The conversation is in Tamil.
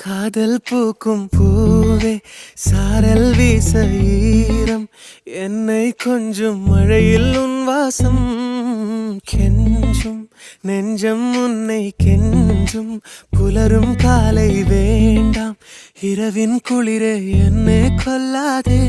காதல் பூக்கும் பூவே சாரல் வீச ஈரம் என்னை கொஞ்சம் மழையில் உன் வாசம் கெஞ்சும் நெஞ்சம் உன்னை கெஞ்சும் புலரும் காலை வேண்டாம் இரவின் குளிரே என்னை கொல்லாதே